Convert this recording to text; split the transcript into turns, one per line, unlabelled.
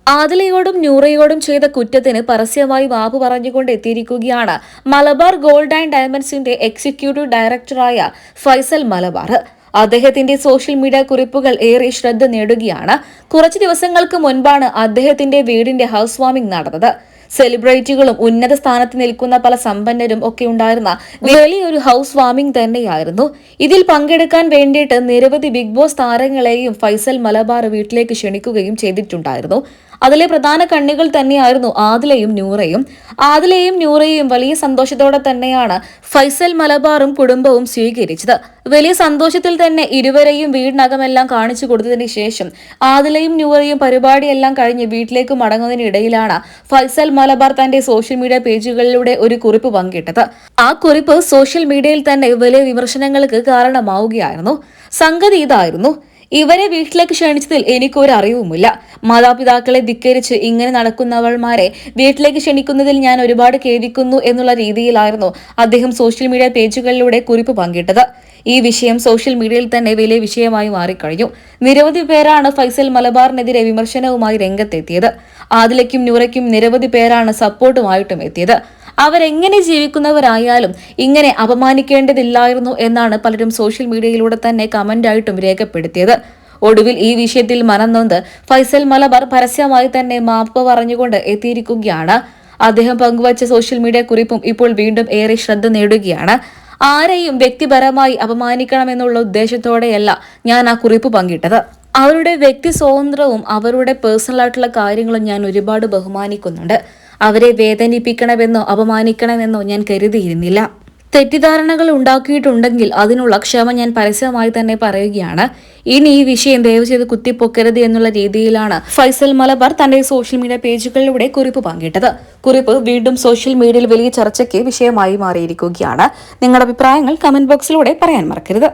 ആദിലയോടും നൂറയോടും ചെയ്ത കുറ്റത്തിന് പരസ്യമായി മാപ്പ് പറഞ്ഞുകൊണ്ട് എത്തിയിരിക്കുകയാണ് മലബാർ ഗോൾഡ് ആൻഡ് ഡയമണ്ട്സിന്റെ എക്സിക്യൂട്ടീവ് ഡയറക്ടറായ ഫൈസൽ മലബാർ. അദ്ദേഹത്തിന്റെ സോഷ്യൽ മീഡിയ കുറിപ്പുകൾ ഏറെ ശ്രദ്ധ നേടുകയാണ്. കുറച്ചു ദിവസങ്ങൾക്ക് മുൻപാണ് അദ്ദേഹത്തിന്റെ വീടിന്റെ ഹൌസ് വാമിംഗ് നടന്നത്. സെലിബ്രിറ്റികളും ഉന്നത സ്ഥാനത്ത് നിൽക്കുന്ന പല സമ്പന്നരും ഒക്കെ ഉണ്ടായിരുന്ന വലിയൊരു ഹൌസ് വാമിംഗ് തന്നെയായിരുന്നു. ഇതിൽ പങ്കെടുക്കാൻ വേണ്ടിയിട്ട് നിരവധി ബിഗ് ബോസ് താരങ്ങളെയും ഫൈസൽ മലബാർ വീട്ടിലേക്ക് ക്ഷണിക്കുകയും ചെയ്തിട്ടുണ്ടായിരുന്നു. അതിലെ പ്രധാന കണ്ണികൾ തന്നെയായിരുന്നു ആദിലയും നൂറയും വലിയ സന്തോഷത്തോടെ തന്നെയാണ് ഫൈസൽ മലബാറും കുടുംബവും സ്വീകരിച്ചത്. വലിയ സന്തോഷത്തിൽ തന്നെ ഇരുവരെയും വീടിനകമെല്ലാം കാണിച്ചു കൊടുത്തതിന് ശേഷം ആദിലയും നൂറയും പരിപാടിയെല്ലാം കഴിഞ്ഞ് വീട്ടിലേക്ക് മടങ്ങുന്നതിനിടയിലാണ് ഫൈസൽ മലബാർ തന്റെ സോഷ്യൽ മീഡിയ പേജുകളിലൂടെ ഒരു കുറിപ്പ് പങ്കിട്ടത്. ആ കുറിപ്പ് സോഷ്യൽ മീഡിയയിൽ തന്നെ വലിയ വിമർശനങ്ങൾക്ക് കാരണമാവുകയായിരുന്നു. സംഗതി ഇതായിരുന്നു: ഇവരെ വീട്ടിലേക്ക് ക്ഷണിച്ചതിൽ എനിക്കൊരു അറിവുമില്ല. മാതാപിതാക്കളെ ധിക്കരിച്ച് ഇങ്ങനെ നടക്കുന്നവൾമാരെ വീട്ടിലേക്ക് ക്ഷണിക്കുന്നതിൽ ഞാൻ ഒരുപാട് ഖേദിക്കുന്നു എന്നുള്ള രീതിയിലായിരുന്നു അദ്ദേഹം സോഷ്യൽ മീഡിയ പേജുകളിലൂടെ കുറിപ്പ് പങ്കിട്ടത്. ഈ വിഷയം സോഷ്യൽ മീഡിയയിൽ തന്നെ വലിയ വിഷയമായി മാറിക്കഴിഞ്ഞു. നിരവധി പേരാണ് ഫൈസൽ മലബാറിനെതിരെ വിമർശനവുമായി രംഗത്തെത്തിയത്. ആദിലയ്ക്കും നൂറയ്ക്കും നിരവധി പേരാണ് സപ്പോർട്ടുമായിട്ടും എത്തിയത്. അവരെങ്ങനെ ജീവിക്കുന്നവരായാലും ഇങ്ങനെ അപമാനിക്കേണ്ടതില്ലായിരുന്നു എന്നാണ് പലരും സോഷ്യൽ മീഡിയയിലൂടെ തന്നെ കമന്റായിട്ടും രേഖപ്പെടുത്തിയത്. ഒടുവിൽ ഈ വിഷയത്തിൽ മനംനൊന്ത് ഫൈസൽ മലബാർ പരസ്യമായി തന്നെ മാപ്പ് പറഞ്ഞുകൊണ്ട് എത്തിയിരിക്കുകയാണ്. അദ്ദേഹം പങ്കുവച്ച സോഷ്യൽ മീഡിയ കുറിപ്പും ഇപ്പോൾ വീണ്ടും ഏറെ ശ്രദ്ധ നേടുകയാണ്. ആരെയും വ്യക്തിപരമായി അപമാനിക്കണമെന്നുള്ള ഉദ്ദേശത്തോടെയല്ല ഞാൻ ആ കുറിപ്പ് പങ്കിട്ടത്. അവരുടെ വ്യക്തി സ്വാതന്ത്ര്യവും അവരുടെ പേഴ്സണൽ ആയിട്ടുള്ള കാര്യങ്ങളും ഞാൻ ഒരുപാട് ബഹുമാനിക്കുന്നുണ്ട്. അവരെ വേദനിപ്പിക്കണമെന്നോ അപമാനിക്കണമെന്നോ ഞാൻ കരുതിയിരുന്നില്ല. തെറ്റിദ്ധാരണകൾ ഉണ്ടാക്കിയിട്ടുണ്ടെങ്കിൽ അതിനുള്ള ക്ഷമ ഞാൻ പരസ്യമായി തന്നെ പറയുകയാണ്. ഇനി ഈ വിഷയം ദയവ് ചെയ്ത് കുത്തിപ്പൊക്കരുത് എന്നുള്ള രീതിയിലാണ് ഫൈസൽ മലബാർ തന്റെ സോഷ്യൽ മീഡിയ പേജുകളിലൂടെ കുറിപ്പ് പങ്കിട്ടത്. കുറിപ്പ് വീണ്ടും സോഷ്യൽ മീഡിയയിൽ വലിയ ചർച്ചയ്ക്ക് വിഷയമായി മാറിയിരിക്കുകയാണ്. നിങ്ങളുടെ അഭിപ്രായങ്ങൾ കമന്റ് ബോക്സിലൂടെ പറയാൻ മറക്കരുത്.